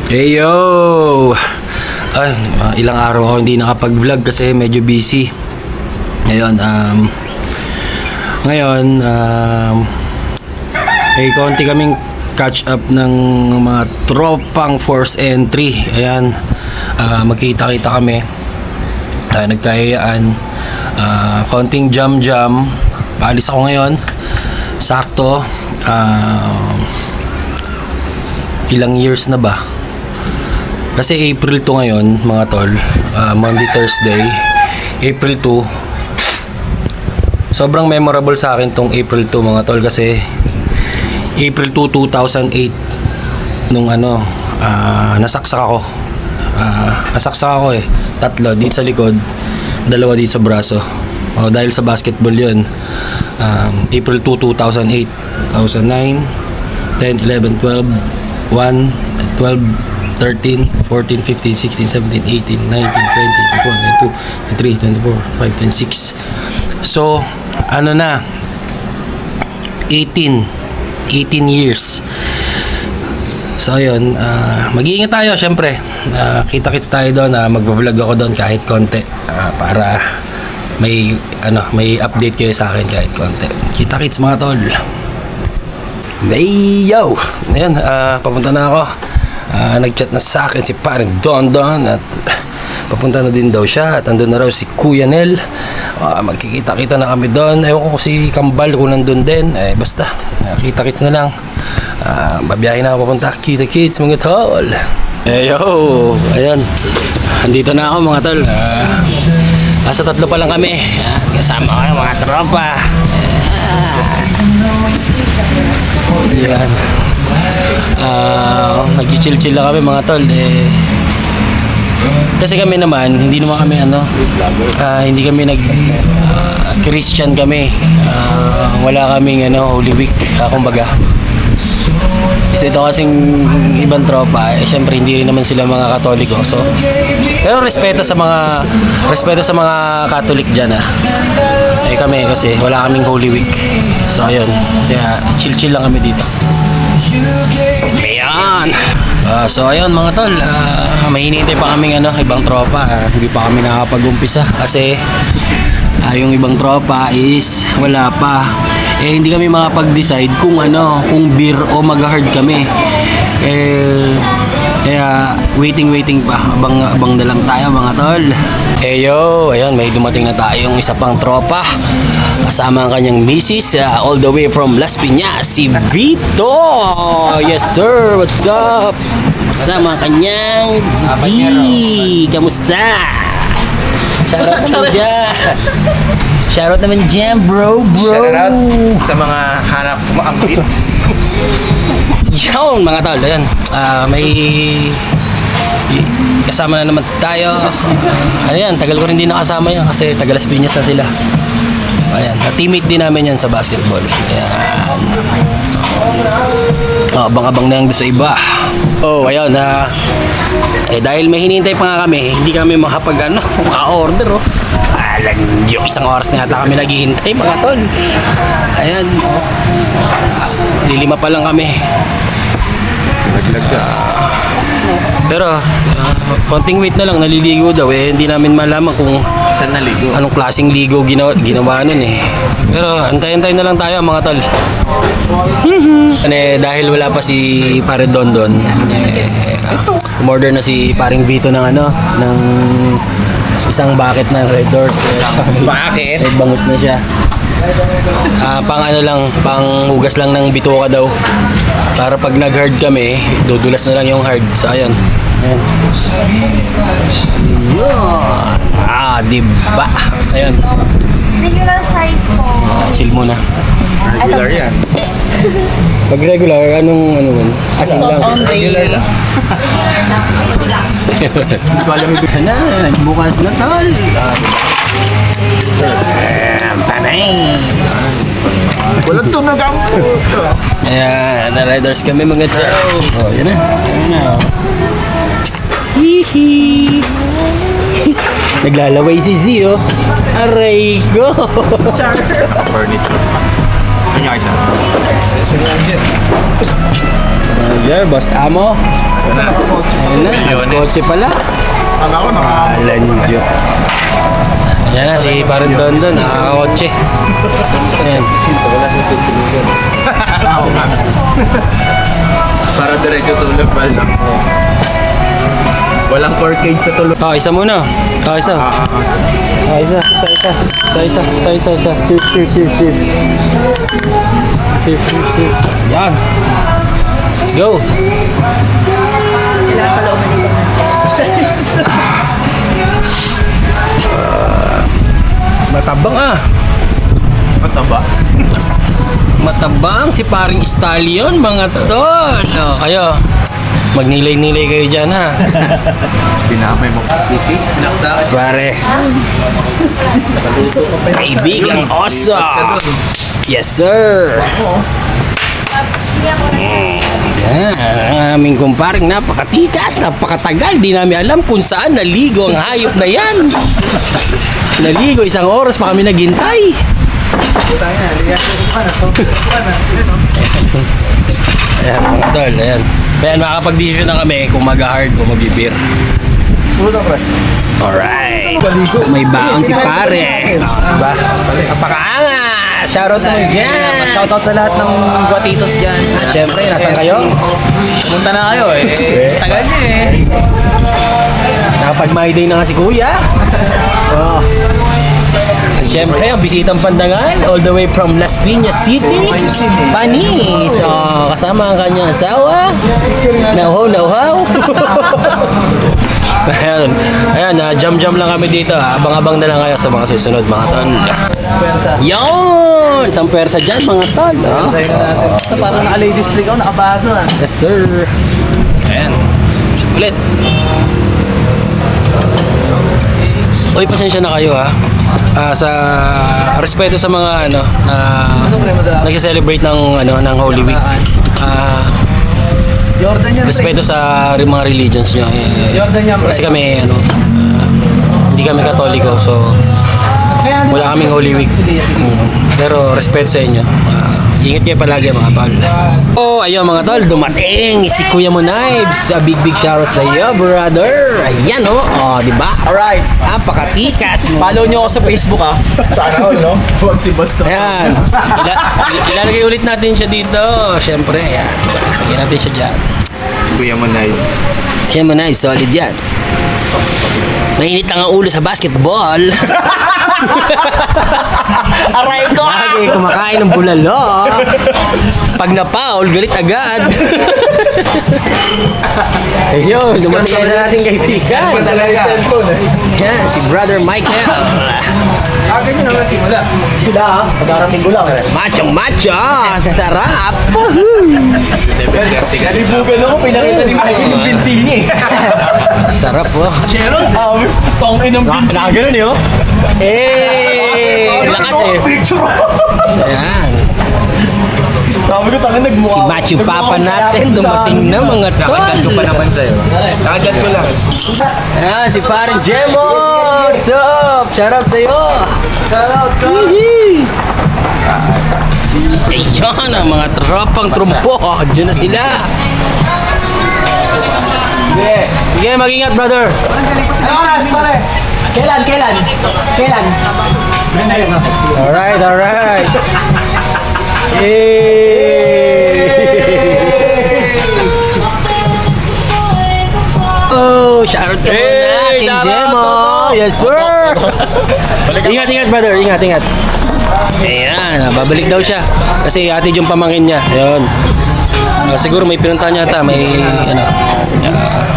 Hey yo! Ay, ilang araw ako hindi nakapag-vlog kasi medyo busy. Ngayon, may konti kaming catch up ng mga tropang force entry. Ayan, magkita-kita kami. Nagkayaan. Konting jam-jam. Paalis ako ngayon. Sakto. Ilang years na ba? Kasi April 2 ngayon, mga tol. Monday, Thursday. April 2. Sobrang memorable sa akin tong April 2, mga tol. Kasi April 2, 2008 nung nasaksak ako. Nasaksak ako eh. 3 dito sa likod, 2 dito sa braso. Dahil sa basketball yun. April 2, 2008, 2009, 10, 11, 12, 1, 12, 13, 14, 15, 16, 17, 18, 19, 20, 21, 22, 23, 24, 5, 10, 6. So, 18 years. So, ayun, mag-iingat tayo, syempre. Kita-kits tayo doon, mag-vlog ako doon kahit konti. Para may update kayo sa akin kahit konti. Kita-kits, mga tol. Hey, yo! Ayan, papunta na ako. Nag-chat na sa akin si parang Don at papunta na din daw siya at andun na raw si Kuya Nel. Magkikita-kita na kami doon. Ewan ko si Kambal kung nandun din. Basta, kita-kits na lang. Babiyahin na ako papunta. Kita-kits, mga tol. Yo! Ayan, andito na ako, mga tol. Nasa 3 pa lang kami. Kasama ko yung mga tropa. Ayan. Nag-chill-chill lang kami, mga tol. Kasi kami naman, hindi naman kami hindi kami Christian kami. Wala kaming Holy Week, kumbaga. Kasi ito kasing ibang tropa, syempre hindi rin naman sila mga Katoliko. So, pero respeto sa mga Catholic diyan kami kasi wala kaming Holy Week. So ayun, kaya chill-chill lang kami dito. Ayan. So ayun, mga tol, may hinihintay pa kaming ibang tropa. Hindi pa kami nakapag-umpisa kasi yung ibang tropa is wala pa. Hindi kami makapag-decide kung beer o mag-hard kami. Kaya waiting pa. Abang na lang tayo, mga tol. Yo, ayan, may dumating na tayong isa pang tropa. Kasama ang kanyang misis, all the way from Las Piñas, si Vito. Yes sir, what's up? Kasama ang kanyang Z. Kamusta? Shoutout naman dyan, bro. Shoutout sa mga hanap maambit. Yun, mga tol, ayan. May kasama na naman tayo. Ayan, tagal ko rin din nakasama yan kasi taga Las Piñas na sila. Ayan, teammate din namin yan sa basketball. Ayan. Abang-abang na lang sa iba. Ayun, dahil may hinihintay pa nga kami, hindi kami maka-order. Yung 1 oras na yata kami naghihintay, mga tol. Ayan, lilima pa lang kami. Pero konting wait na lang, naliligo daw. Hindi namin malaman kung Saan naligo? anong klaseng ligo ginawa nun Pero antay-antay na lang tayo, mga tol. Dahil wala pa si Pare Dondon, umorder na si Paring Vito ng ng isang bucket ng Red Doors. Bakit? Bangus na siya. Pang hugas lang ng bituka daw. Para pag nag-hard kami, dudulas na lang yung hard. So ayun. Ayan. Diba? Ayun. Regular size po. Chill muna. Regular yan. Pag regular, anong asin lang. Regular lang. Bukas na tol. Walang tunog ang Ayan, na-riders kami, mga tao. Yan na. Hihi. Naglalaway si Zio. Aray ko. furniture. Kanya isa. Boss Amo. Ayun na, kotse pala. Ano ako, Alanjo. Yan na, si parang Don nakakotse. Ayan. Para diretso tulog bal lang. Walang core cage sa tulog. Isa muna. Isa. Isa. Cheers. Yan. Let's go. Kailangan pala umalikot ng cheers. Matabang Mataba. Matabang si paring stallion, mga tol. Kayo, magnilay-nilay kayo dyan, ha? Dinamay mo. Busy? Nakta. Pare. Kaibigang oso. Yes, sir. Yan, ang aming kumparing napakatikas, napakatagal. Di namin alam kung saan naligo ang hayop na yan. Naligo, 1 oras pa kami naghintay. Ayan, mga tol, ayan. Ayan, makakapag-decision na kami kung mag-hard o mag-beer. Alright. May baon si pare. Diba? Napakaangas. Shoutout mo dyan. Shoutout sa lahat ng guatitos dyan. At syempre, nasan kayo? Pumunta na kayo Tagal niya Nakapag-my day na nga si kuya. Oh. At syempre, ang bisitang pandangan all the way from Las Piñas City, Panis. Kasama ang kanyang asawa. Nauhaw. Ayan, jam-jam lang kami dito. Abang-abang na lang kayo sa mga susunod, mga tol. Yon! Isang persa dyan, mga tol. Sa'yo na natin. Ito parang naka-ladies league ako, nakabaso Yes, sir. Ayan. Ulit. Uy, pasensya na kayo, ha. Sa respeto sa mga nagse-celebrate ng Holy Week. Jordan yan. Respeto sa mga religions nyo. Jordan yan, Kasi kami, hindi kami Katoliko, so wala kaming Holy Week. Pero respeto sa inyo. Ingat kayo palagi, mga tol. Ayun, mga tol, dumating si Kuya Mo Knives. A big shoutout sa iyo, brother. Ayan, di ba? Alright. Napakatikas mo. Follow nyo ako sa Facebook Sana all, no? Huwag si Boston. Ayan. Ilalagay ulit natin siya dito. Siyempre, ayan. Lagyan natin siya dyan. Si Kuya Monides. Kuya Mo Knives, solid yan. Mainit lang ang ulo sa basketball. Aray ko! Lagi kumakain ng bulalo. Pag na-foul, galit agad. Ayun, dumating na natin kaibigan. Yan, si Brother Michael. Ganyan naman simula. Sila pagkarating ko lang. Macho. Sarap. 7:30 kasi Nalibugan ako, pinakita ni Michael yung binti niya Sarap po. Cheron, tongin ng binti. Nakagano niyo? Lakas Picture ako. Ayan. Sabi ko, tangan nagmukha. Si Machu Papa natin dumating na, mga tol. Nakagad ko pa naman sa'yo. Nakagad ko lang. Ayan, si Paring Jemo. What's up? Shoutout sa'yo. Shoutout ka. Ayan, ang mga tropang trumpo. Diyan na sila. Sige, mag-ingat, brother. Ano oras, pare? Kailan? Alright. Shoutout ka muna, King Jemo. Yes, sir. Ingat, brother. Ingat. Ayan, babalik daw siya. Kasi hatid yung pamangkin niya. Ayun. Siguro may pinuntahan niya ata, may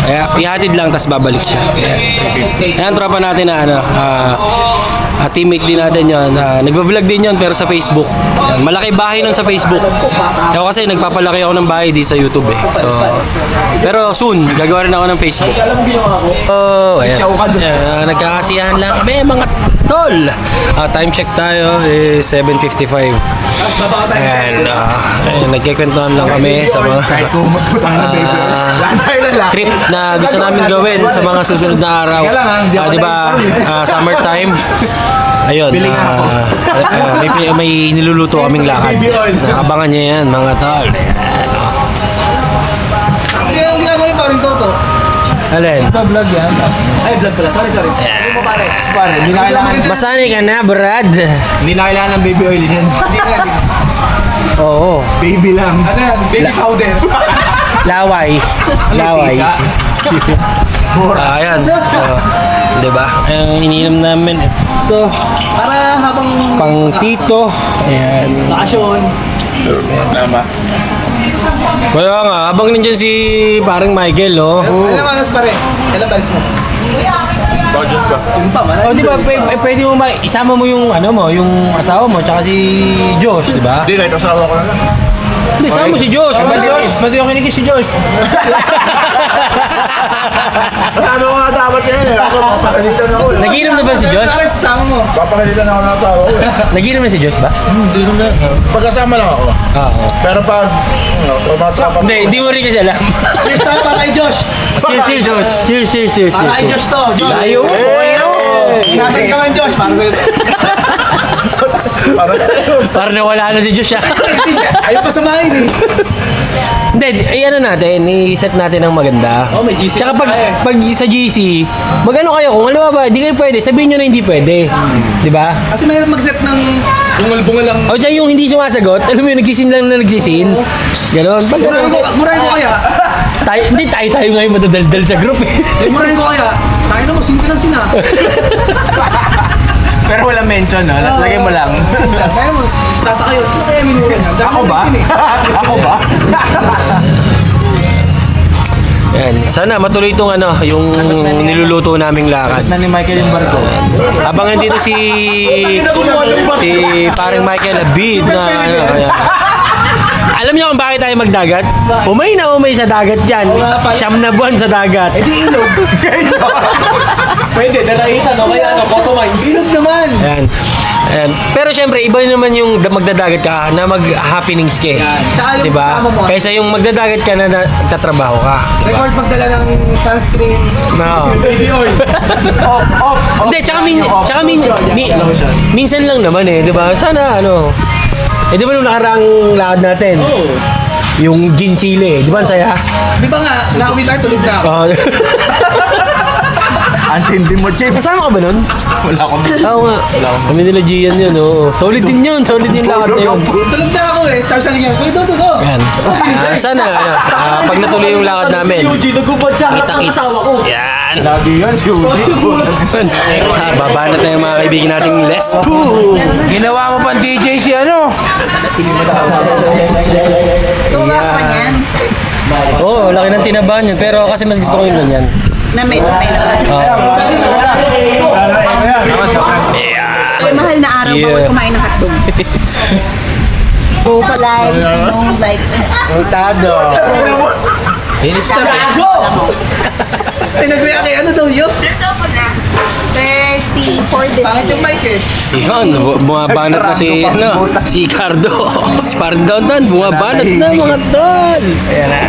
kaya ihatid lang, tas babalik siya. Ayan, tropa natin na teammate din natin yun. Nagbablog din yun pero sa Facebook. Ayan, malaki bahay nun sa Facebook. Ako kasi nagpapalaki ako ng bahay di sa YouTube eh. So, pero soon, gagawa rin ako ng Facebook. Ayan, nagkakasiyahan lang kami, mga tol. Time check tayo is 7:55. And nagkikwentuhan lang kami sa mga trip na gusto namin gawin sa mga susunod na araw. Di ba, summertime. Ayun, may niluluto kaming lakad. Nakabangan niya yan, mga tol. Hindi mo yung parang rin Toto. Alin? Vlog yan. Ay, vlog pala. Sorry. Ano mo pare? Pare, hindi na kailangan. Masanay ka na, Brad. Hindi na kailangan ng baby oil yan. Oo. Baby lang. Ano yan? Baby powder. Laway. Laway. Ayan. Diba? Ang ininom namin ito. Para habang Pang tito. Ayan. bakasyon. Tama. Kaya nga, habang nandiyan si parang Michael, oh. Alam mo, pare. Kailan balis mo? Budget ka. Yun pa, man. Oh, di ba, pwede mo isama mo yung, ano mo, yung asawa mo, tsaka si Josh, di ba? Hindi, kahit asawa ko na lang. Hindi, isama mo si Josh. Mati yung kinikis si Josh. Kasama ko nga dapat yan eh. Ako, papakalitan ako. Nagiinom na ba si Josh? Para sasama mo. Papakalitan ako ng asawa ko. Nagiinom na si Josh ba? Hindi naman. Pagkasama lang ako. Oo. Pero pag, tumatapang Hindi mo rin kasi alam. Cheers tayo para kay Josh. Cheers. Para kay Josh to. Josh. Ayaw. Nasaan ka man, Josh? Para sa'yo. Parang nawala na si Josh, ah. Ayaw pa samahin eh. Hindi, ano natin, i-set natin ng maganda. Oh, may GC. Tsaka pag sa GC, magano kayo, kung alam ba, di kayo pwede, sabihin nyo na hindi pwede. Di ba? Kasi mahirap mag-set ng bungal-bungal lang. O dyan yung hindi sumasagot, alam mo yung nagsisin lang na nagsisin. Ganon. Pag Murahin ko kaya. hindi tayo ngayon madadaldal sa group eh. Murahin ko kaya. Tayo na mo, sino ka lang sina. Pero walang mention, no? Lagay mo lang. Kaya mo, tata kayo. Sino kaya minuha niya? Ako ba? Ako ba? Yan. Sana matuloy itong ano, yung niluluto naming lakad. Na ni Michael yung barko. Abangan dito si parang Michael Abid na ano. Ayan. Alam niyo kung bakit tayo magdagat? Umay na umay sa dagat dyan. Siyam na buwan sa dagat. Eh di ilog. Pwede, daraitan o kaya ano, photo mines. Ilog naman. Ayan. Ayan. Pero syempre, iba naman yung magdadagat ka na mag-happenings ka. Tsaka yung Diba? kasama mo. Kaysa yung magdadagat ka na tatrabaho ka. Diba? Record magdala ng sunscreen. No. Baby oil. Hindi, tsaka minsan lang naman eh, di ba? Sana ano, eh di ba nung nakaraang lakad natin? Oo. Yung gin sili, di ba ang saya? Di ba nga, nauwi tayo, tulog na ako. Oo. Antindi mo, Chip. Kasama ka ba nun? Wala akong Oo nga. Kami nila Gian yun, oo. Solid din yun, solid din lakad na yun. Tulog na ako eh. Sabi sa lingan, kuya, to. Yan. Sana, ano, pag natuloy yung lakad namin, nagubad sa kita-kits. Yan. Lagi yan, si Udi. Baba na tayo mga kaibigan nating Lespo. Ginawa mo pa DJ si ano? Tuwa ka niyan. Oo, laki ng tinabahan yun. Pero kasi mas gusto ko yung ganyan. Na may lakas. Ay, mahal na araw bawal kumain ng hotdog. So, like, like, Pultado. Finish na. Ay, nag-react kay ano daw yun? 34 days. Pangit yung mic eh. Yun, bumabanat na si, ano, si Cardo. Si parang doon, bumabanat na mga doon. Ayan na.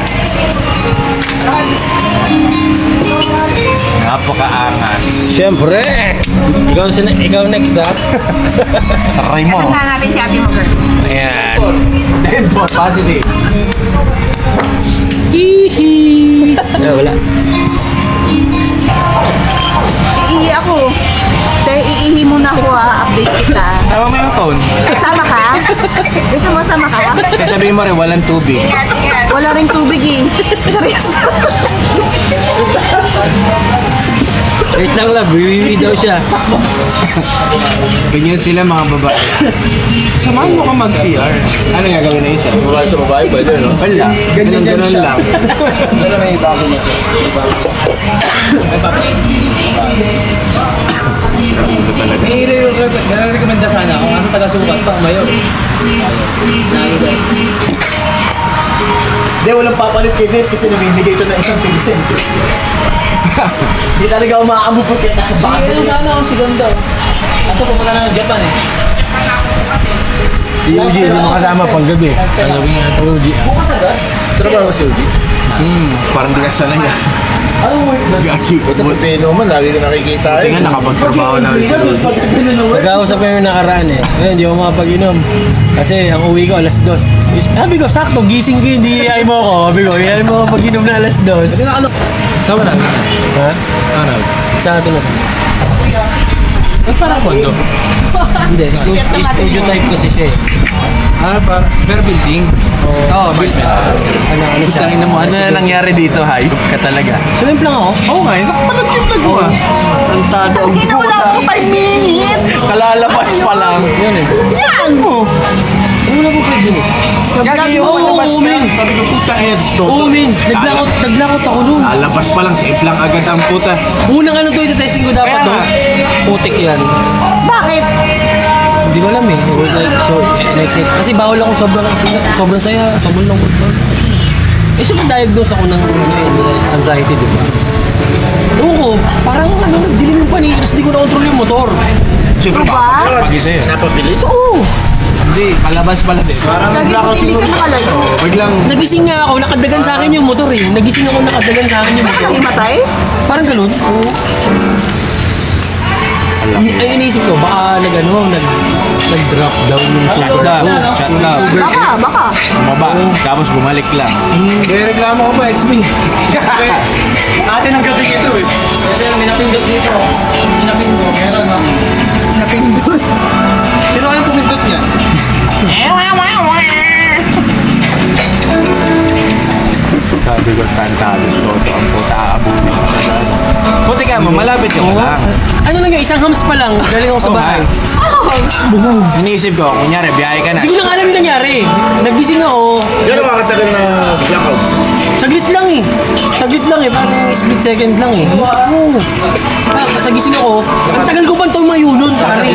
Napakaangas. Siyempre. Ikaw next, ha? Try mo. Saan natin si Ate Moger? Ayan. Dead bot, positive. Hihi. Wala. Iihi ako. Pero iihi muna ako ha. Update kita. Sama mo yung phone. Sama ka? Gusto mo sama ka? Kasi sabihin mo rin, walang tubig. Wala ring tubig eh. Seryoso. Wait lang lang, wiwi daw siya. Ganyan sila mga babae. Samahan mo ka mag-CR. Ano nga gawin na isa? Babae sa babae, pwede no? Wala. Ganyan lang. Pero may bago na siya. Nire-recommenda sana kung ano taga-sukat pa, mayor. Hindi, walang papalit kay Des kasi namimigay ito na isang pincent. Hindi talaga umaambupot yan nasa bago. Sige, sana ako si Ganda. Kaso pumunta na ng Japan eh. Si Uji, hindi mo kasama pang gabi. Talagang nga ito, Uji. Bukas agad? Trabaho si Udi. Parang di ka sanay yan. Anong work ba? Gagi. Ito Pilipino man, lagi ko nakikita Buti nga nakapagtrabaho na rin sa loob. Nag-ausap kami nakaraan eh. Ngayon, hindi ako makapag-inom. Kasi ang uwi ko alas 2. Sabi ko, sakto, gising ko, hindi iayay mo ako. Sabi ko, iayay mo ako pag-inom na alas 2. Tama na. Ha? Ano? Sa atin na. Parang kondo. Hindi, studio type kasi siya eh. Pero building. Oo, ano siya. Tangin na mo, ano na nangyari dito? Hayop ka talaga. Sulimp lang ako. Oo nga, nakapalagkiplag mo ah. Tantado ang Hindi na wala puta. ako 5 minutes. Kalalabas pa lang. Yan eh. Yan. Ano na po pwede eh? Gagi yung Oo, palabas oo, ka. men. Sabi ko, puta headstone. Oo, min. Naglakot ako nun. Lalabas pa lang, safe lang agad ang puta. Unang ano to, ito-testing ko dapat Kaya to. nga. Putik yan. Bakit? Hindi ko alam eh. Like, so, next it. Kasi bawal ako sobrang saya, sobrang lungkot doon. Eh, siya diagnose ako ng anxiety, di ba? Ewan ko, parang ano, dilim yung paningin, tapos di ko na-control yung motor. Siyempre, Ba? pag-isa yun. Napabilis? Oo. Hindi, palabas pala din. Parang Lagi ko hindi ka nakalayo. biglang Nagising nga ako, nakadagan sa akin yung motor eh. Nagising ako, nakadagan sa akin yung motor. Himatay? Parang ganun. Oo. Ay, iniisip ko, baka nag-drop down yung sugar. shutdown. Baka. Bumaba, tapos bumalik lang. Kaya reklamo ko pa, XB. Atin ang gabi ito eh. Kasi may napindot dito. Pinapindot. Meron na. Napindot. Sino kayong pumindot niya? Sabi ko, tantalos toto ang puta, aabutin ko siya sa ano. Buti ka mo, malapit ka pa lang. Ano lang yan, isang hams pa lang. Galing ako sa Oh, bahay. Iniisip ko, kunyari, biyahe ka na. Hindi ko lang alam yung nangyari. Nagising ako. Gano'n makatagal na blackout? Saglit lang eh. Saglit lang eh. Parang split second lang eh. Oo. Tapos nagising ako. Ang tagal ko pa itong mayunon.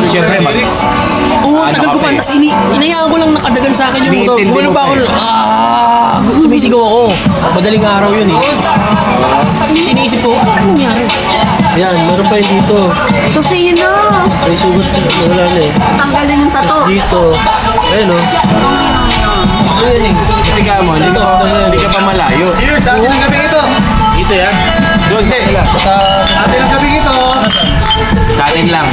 Siyempre, Oo, ang Ano tagal ka ko pa. pa eh? Tapos inayaan ko lang nakadagan sa akin yung motor. Iniintindi Gumano mo pa pa ako. eh. Sumisigaw ako. Madaling araw yun eh. Iniisip ko, ano nangyari? Ayan, meron pa yun dito. Ito sino? May sugat. Wala na eh. Tanggalin yung tato. Dito. Ayun o. Ano yun eh? Buti ka mo, hindi ka pa malayo. Cheers! Sa akin ang gabi ito! Dito yan. Doon sa sila. Sa atin ang gabi ito! Sa atin lang.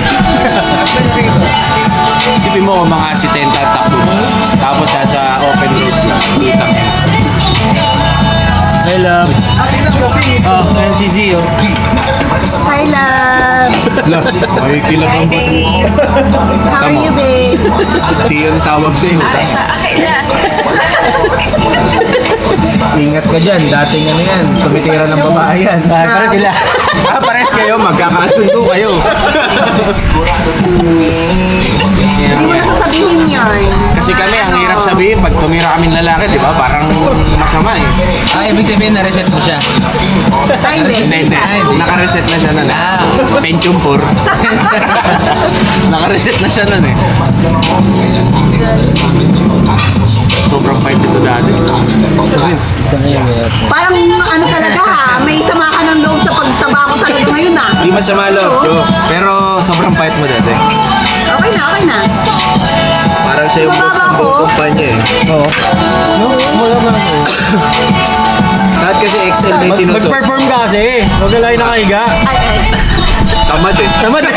Isipin mo kung mga asitenta at takbo mo. Tapos sa open road lang. Lutang yan. Hi, love. Oh, ayan si Zio. Hi, love. May kilabang ba? How are you, babe? Tiyan tawag sa'yo. Ingat ka dyan. Dating ano yan. Tumitira ng babae yan. Para sila. Pares kayo. Magkakasundo kayo. Hindi mo na sasabihin yan. Kasi kami, ang hirap sabihin, pag tumira kaming lalaki, di ba? Parang masama eh. Ibig sabihin na-reset mo siya. Ay, Hindi, hindi. Naka-reset na siya nun eh. Pentium 4. Naka-reset na siya nun eh. Sobrang fight ito dati. Parang ano talaga ha, may sama ka ng loob sa pagtaba ko talaga ngayon ha. Hindi masama loob, Jo. Pero sobrang fight mo dati. Okay na, okay na. Parang siya yung boss ng Mababa buong ako. kumpanya eh. Oo. No, wala ba ako? Lahat kasi Excel na yung sinusok. Mag-perform ka kasi. Huwag ka lang nakahiga. Ay. Tamad eh. Tamad eh.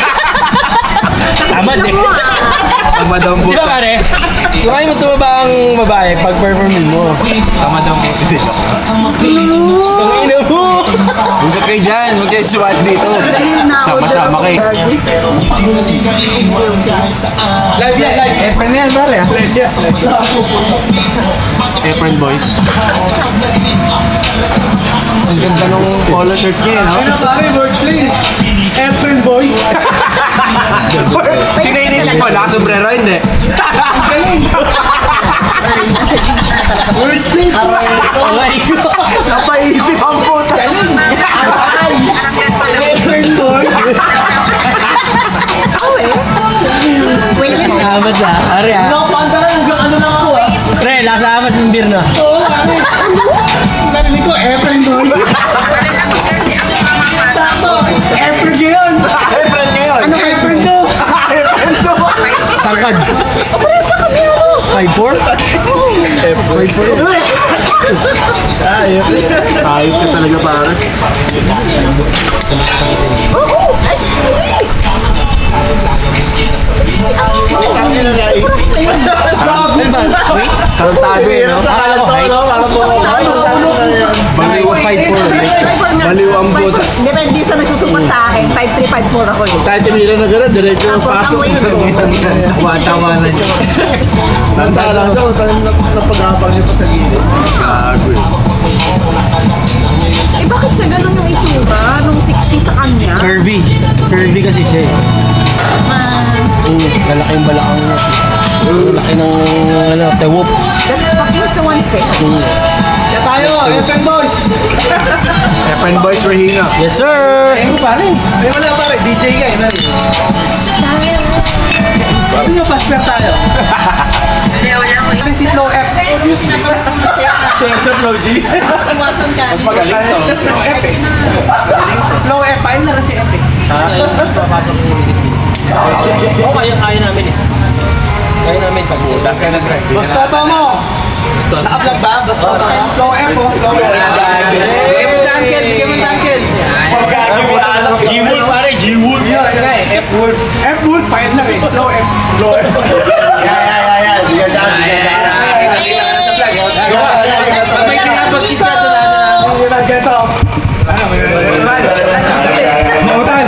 Tamad eh. Tamad ang Di ba puta. pare? Kung mo tumaba ang babae pag performin mo. Tamad ang puta. Hindi, joke lang. Ang ina mo. Usap kayo dyan. Huwag kayo suwat dito. Sama-sama kayo. Live yan, live. Efren yan, pare ah. Efren boys. Ang ganda nung polo shirt niya, no? Pare, wordplay. Efren boys. Sino inisip mo? Nakasombrero? Hindi. Wordplay. Aray ko. Napaisip ang puta. Efren boys. Wait a minute. Amas ah. Ari ah. Nakapanta ka hanggang ano lang ako ah. Pre, lasa amas ng beer na. Oo, ano? Narinig ko, Efren boy. Sakto. Efren yun. Efren ngayon. Ano Efren to. Tangkad. 5'4"? Ayop ka talaga pare. Ang ina guys. Tarantado eh, no? Akala ko height. Baliw 5'4". Baliw ang buta. Depende sa nagsusukat sa akin. 5'3", 5'4" ako eh. Kahit tumira na gano'n, diretso yung Tapos ang pasok. weight ko. Tawa-tawanan niya. Nantala siya, napag-abang niya pa sa gilid. Gago eh. Eh bakit siya ganun yung itsura? Nung 60 sa kanya? Curvy. Curvy kasi siya eh. Lalaki yung balakang niya. Lalaki ng tewop. That's fucking so unfair. Siya tayo, FM Boys! FN Boys Regina. Yes sir! Pare. Ay wala pare, DJ ka eh. Gusto nyo pasper tayo? Si Flow F. Sensor Flow G. Iwasan ka. Mas magaling to. Flow F eh. Flow F, ayun na kasi F eh. Papasok yung isip niya. Oo, kaya namin eh. Kaya namin pag-uusap. Basta to mo! Naka-vlog ba? Basta to. Flow F oh. Flow F. Bigyan mo tankel, bigyan mo tankel. G-Wool pare, G-Wool. F-Wool. F-Wool, pahit na eh. Flow F. Flow F. Yeah. Sige dyan. May pinapag-kiss ka doon na. Ganito. Ano, Mautan.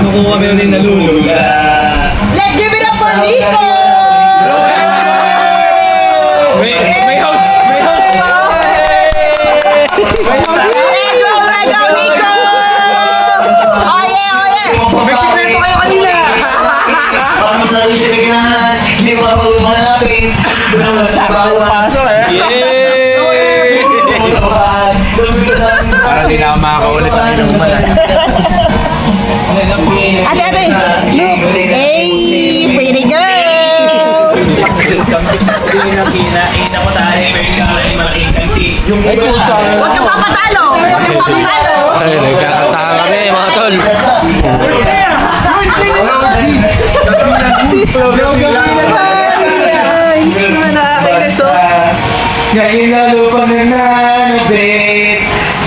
Nakuha kami rin nalulula. Let's give it up for Nico! May host! Let go, Nico! Oh yeah! May sikreto kayo kanina! Para di na ako makakaulit ang inuman. Ate! Look! Hey! Pretty girl! Huwag kang papatalo! Ay, nagkakantahan kami mga tol. Hindi naman nakakainis oh. Ngayon lalo pang nananabit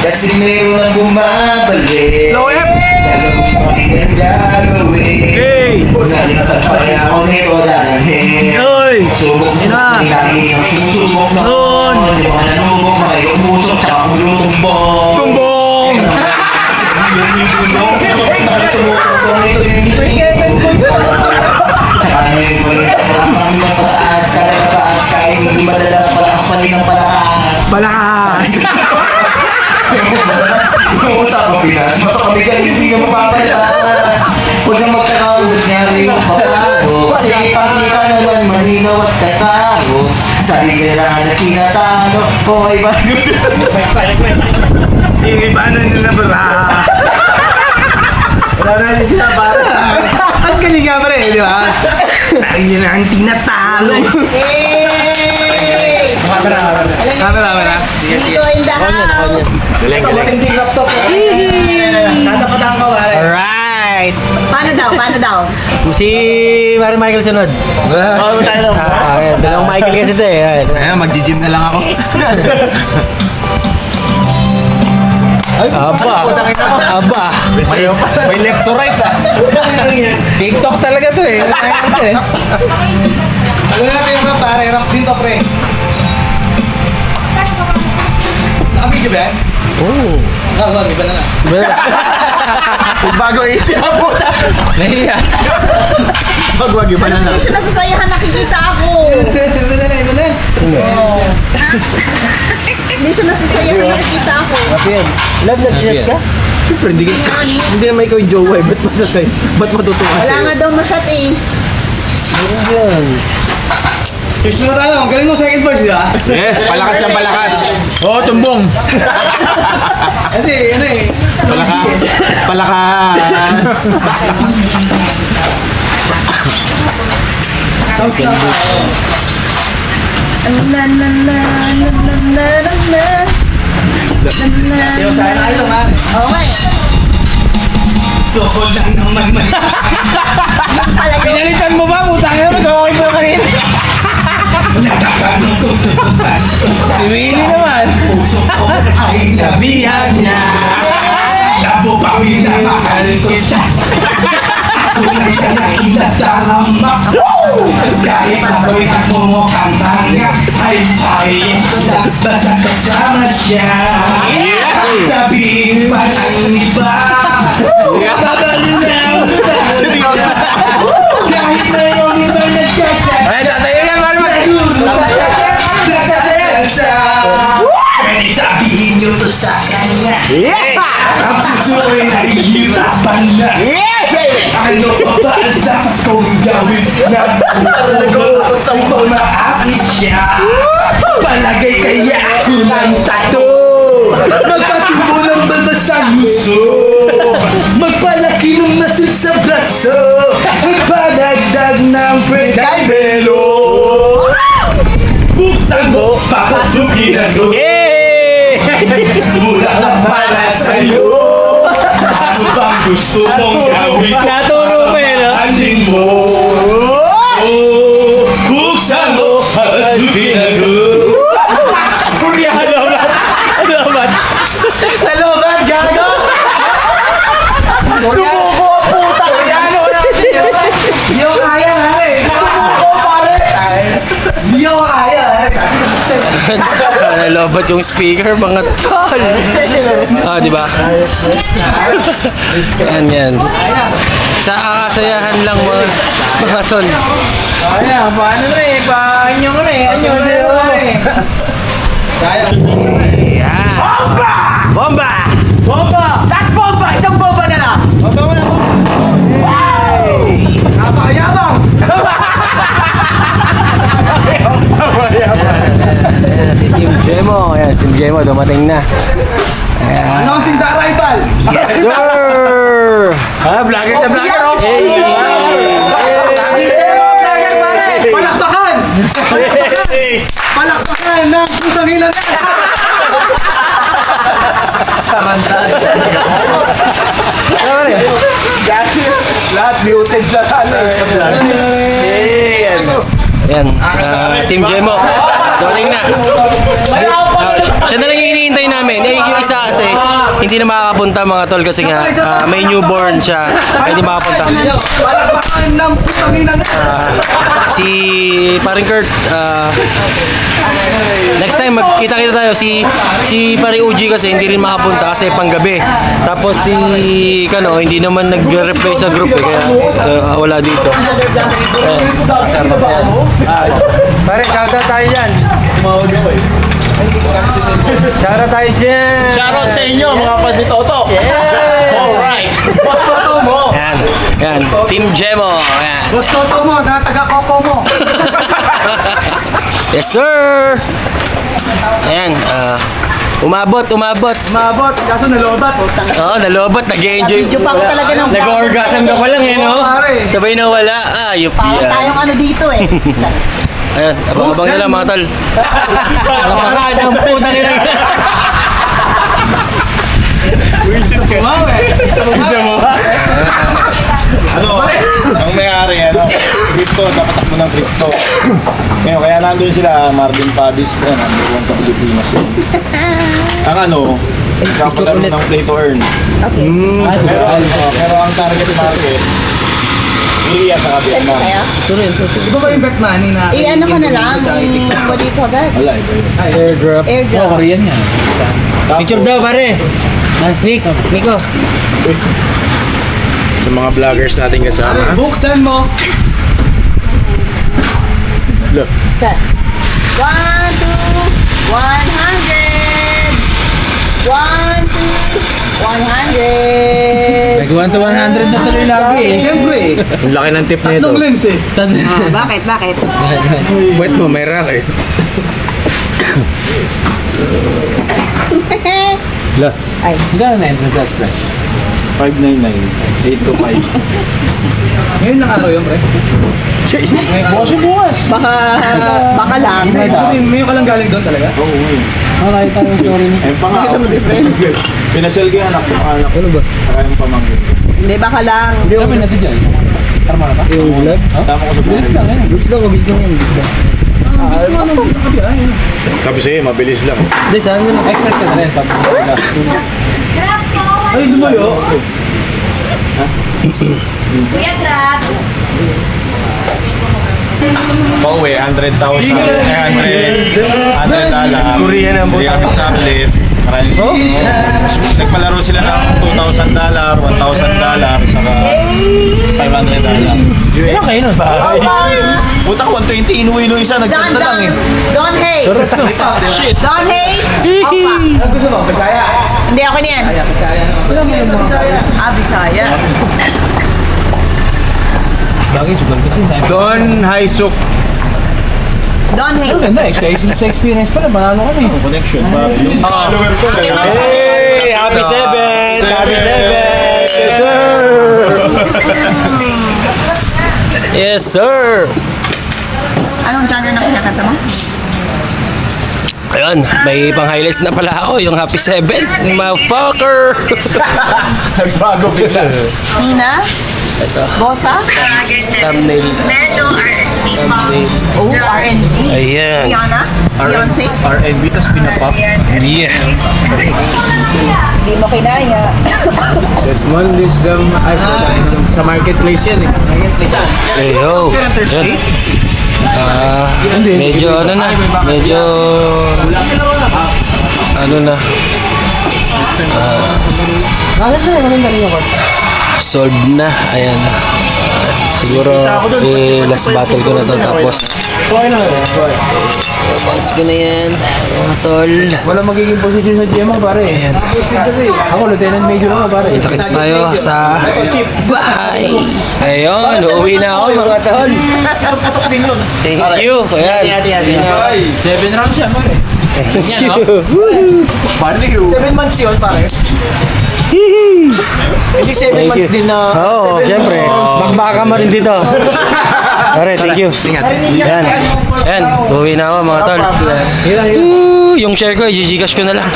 kasi meron na bumabalik. Flow F. Dalawang pang gagawin. Hey! Nalisan pa rin ako nito dahil Hoy! subok sa lagi ang sinusubok noon. Yung mga nanubok na kayo musok tsaka ulo tumbong. Tumbong! Kasi tumutong ito yung tsaka ngayon ko rin ang pataas kada nataas kahit hindi madalas palakas pa rin ang palakas. Balakas! Usapang Pinas, masok kami dyan, hindi na mapapalas. Huwag na magkakawag niya rin yung papago. Kasi ipakita naman malinaw at kataro. Sarili na na tinatalo. Okay ba? Iibanan nila ba? Wala na hindi na para. Ang galing nga pare, di ba? Sarili na ang tinatalo. Hey! Camera. Nico in the house! Galing. Hindi laptop. Si Mari Michael sunod. Oh, tayo lang. Dalawang Michael kasi ito eh. Ayun, mag-gym na lang ako. Aba. May left to right ah. TikTok talaga to eh. Ano natin yung pare? Rap din to pre. Naka-video ba yan? Oo. Wag, iba na lang. Bago isip mo na. Nahiya. Wag, iba na lang. Hindi siya nasasayahan, nakikita ako. Iba na lang. Hindi siya nasasayahan, nakikita ako. Happy yan. Love na t-shirt ka? Siyempre, hindi naman ikaw yung jowa eh. Ba't masasay? Ba't matutuwa Wala nga daw masyat eh. Meron yan. Fish mo na tayo. Ang galing mo second verse, di ba? Yes, palakas yan, palakas. Oo, tumbong. Kasi, ano eh. Palakas. Sounds na pa. Na na na na na na na na. Siyo sa akin ito, man. Okay. Gusto ko lang naman man. Pinalitan mo ba? Putang ina, mag-okay mo kanina. Natatanong kung susutan. Si Willie naman. Puso ko ay nabihan niya. Labo pa pinamahal ko siya. Tunay ka na kinatama. Kahit ako'y kamumukhang tanga. Ay, yes lang. Basta kasama siya. Sabihin pa ng iba. Tatanong lang. Kahit na yung iba nagkasya. Ay, tatayo yan, Marman. Pwede sabihin nyo to sa kanya. Ang puso ay nahihirapan na. Ano pa ba ang dapat kong gawin na nag-uutos ang pumaaakit siya? Palagay kaya ako ng tato. Magpatubo ng baba sa nguso. Magpalaki ng masil sa braso. Magpadagdag ng predibelo. Buksan mo, papasukin ako. Mula lang para sa'yo. Ano bang gusto mong gawin? Naturo pa yun, no? Andin mo. Buksan mo, papasukin ako. Nalobat, gago! Sumuko ang puta! Gano na kasi yun! Di ako kaya nga eh! Sumuko pare! Di ako kaya eh! Nalobat yung speaker, mga tol. Di ba? Yan. Sa kasayahan lang mga tol. Kaya, paano na eh? Paanyo ko na eh! Anyo na eh! Sayang! Bomba! Last bomba! Isang bomba na lang! Bomba mo na! Napakayabang! Si Team Jemo. Ayan, Team Jemo dumating na. Announcing the arrival! Yes, sir! Vlogger sa vlogger! Palakpakan! Palakpakan ng pusang ilan na! Lahat muted sa Yan, Team Jemo. Dumating na. Siya na lang yung hinihintay namin. Yung isa kasi, hindi na makakapunta mga tol kasi nga may newborn siya. Hindi makapunta. Palakpakan ng pusang ilan na! Si paring Kurt, next time magkita-kita tayo. Si pare Uji kasi hindi rin makapunta kasi panggabi. Tapos si Kano hindi naman nag-reply sa group eh, kaya wala dito. Pare, shoutout tayo dyan. Shoutout tayo dyan. Shoutout sa inyo mga pasitoto. Alright. Bosto mo! Yan, Team Jemo. Yan. Bosto mo! Nataga-koko mo! Yes sir. Ayan, umabot. Mabot! Kaso nalobat! Oo, nalobot, nag-enjoy. Video pa ako talaga ng vlog. Nag-orgasm ka pa lang eh, no? Pare. Sabay na wala. Ayop Parang yan. tayong ano dito eh. Ayan, abang-abang na lang mga tol. Napakain ang putang ina. Wow eh! Ano? Ang may-ari crypto, dapat takbo ng crypto. Ngayon, kaya nandun sila, Marvin Padis po, number 1 sa Pilipinas yun. Ang ano, kapalaro ng play to earn. Okay. Pero ang target market, Korea sa Vietnam. Kaya? Di ba ba yung bet money na... Ano ko na lang, what do you call that? Wala, iba yun. Airdrop. Airdrop. Korean yan. Picture daw, pare. Nico. Sa mga vloggers natin kasama. Buksan mo! Look. Cut. 1, 2, 100. 1, 2, 100. Nag 1 to 100 na tuloy lagi eh. Siyempre eh. Ang laki ng tip nito. Tatlong lens eh. Bakit? Bakit? Wait mo, may rack eh. Ay. Magkano na entrance express? 599, 8 to 5. Ngayon lang araw yun, pre. Bukas. Baka lang. Ngayon ka lang galing doon talaga? Oo, eh. Nakita yung story niya. Ayun pa nga. Pinasel ko yung anak ko. Ano ba? Saka yung pamangkin. Hindi, baka lang. Sabi natin dyan. Tama na ba? Yung vlog? Kasama ko sa Bilis bahay. lang yan. Bilis lang yan. Sabi sa'yo, mabilis lang. Hindi, saan yun? Expert ka na rin. Ay, lumayo. Kuya Trap. Pauwi, 100,000. $100. Korean ang Hindi kami tablet. Maraming nagpalaro sila ng $2,000, $1,000, saka $500. Ano kayo nun ba? Puta ko, 120 inuwi no isa, nagtanda lang eh. Don Hay. Shit! Don Hay. Opa. Ano gusto mo? Bisaya? Hindi ako niyan. Bisaya naman. Ah, Bisaya. Bagay, sugal kasi. Don Haisuk. Don Hay. Ganda, sa experience pala, manalo kami. Connection, pare. Yung follower ko, Hey! Happy 7th! Happy 7th! Yes, sir! Yes, sir! Anong genre na kinakanta mo? Ayun, may pang-highlights na pala ako, yung Happy 7th, motherfucker! Nagbago bigla. Nina? Ito, Bossa? thumbnail. Oh, R&B. Ayan. Rihanna? Beyonce? R&B, tas pinapop. Yeah. Hindi mo kinaya. The small wisdom, sa marketplace yan eh. Hey, yo. Yun. Medyo ano na, medyo ano na, solve na, ayan. Siguro last battle ko na to, tapos balance ko na yan, mga tol. Wala magiging position sa GMA, pare. Ayan. Ako, Lieutenant Major ako, pare. Kita-kits tayo sa bahay. Ayun, uuwi na ako mga tol. Thank you. Ayan. 7 rounds yan, pare. Thank you. 7 months yun, pare. Hindi 7 months din na... Oo, syempre. Magbaka mo rin dito. Alright, thank you. Yan. Yan, uuwi na ako mga tol. Yung share ko, i-gcash ko na lang.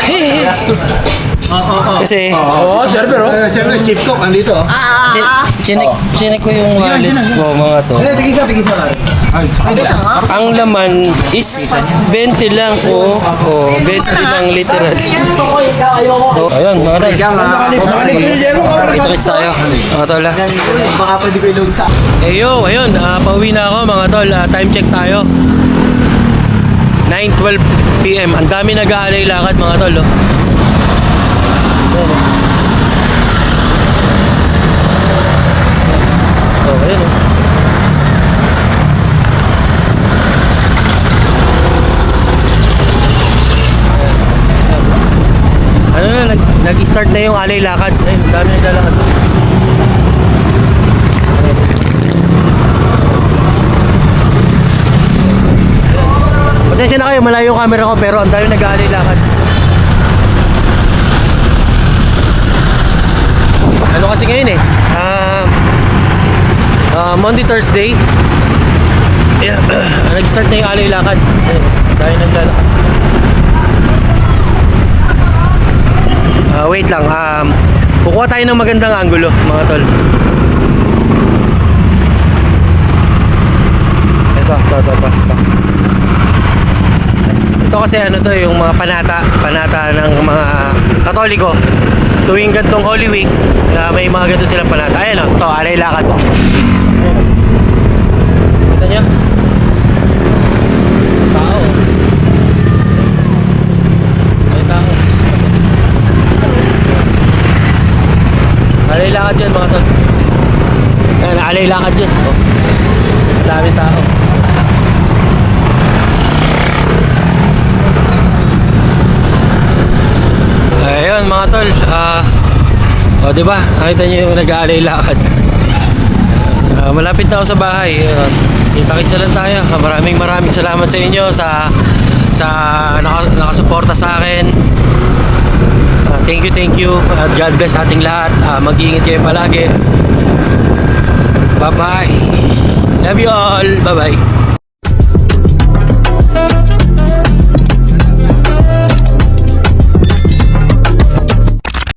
Kasi, Oo, server, oh. Server, chip cook, andito. chinek ko yung wallet ko mga tol. Tigisa, pare. Ang laman is 20 lang o 20 lang literal. So, ayun mga tol. Ito kasi tayo mga tol. Baka pwede ko i-load sa... Yo, ayun, pauwi na ako mga tol. Time check tayo. 9:12 PM. Ang dami nag-aalay lakad mga tol. Oh. Oh, ayun. Oh. Ano na, nag-start na yung alay lakad. Ayun, dami naglalakad. Pasensya na kayo, malayo yung camera ko pero ang dami nag-aalay lakad. Ano kasi ngayon eh? Monday, Thursday. Yeah, nag-start na yung alay lakad. Ayun, dami naglalakad. Wait lang, kukuha tayo ng magandang angulo mga tol. Ito kasi ano to, yung mga panata ng mga Katoliko. Tuwing gantong Holy Week, may mga ganito silang panata. Ayan o, ito, alay lakad po. Kita niyo? Tao. May tao. Alay lakad yan mga tol. Ayan, alay lakad yan. Oh. Daming tao. Ayun mga tol, o diba, nakita nyo yung nag-aalay lakad. Malapit na ako sa bahay. Kita-kits na lang tayo. Maraming salamat sa inyo sa nakasuporta sa akin. Thank you at God bless ating lahat. Mag-iingat kayo palagi. Bye bye. Love you all. Bye bye.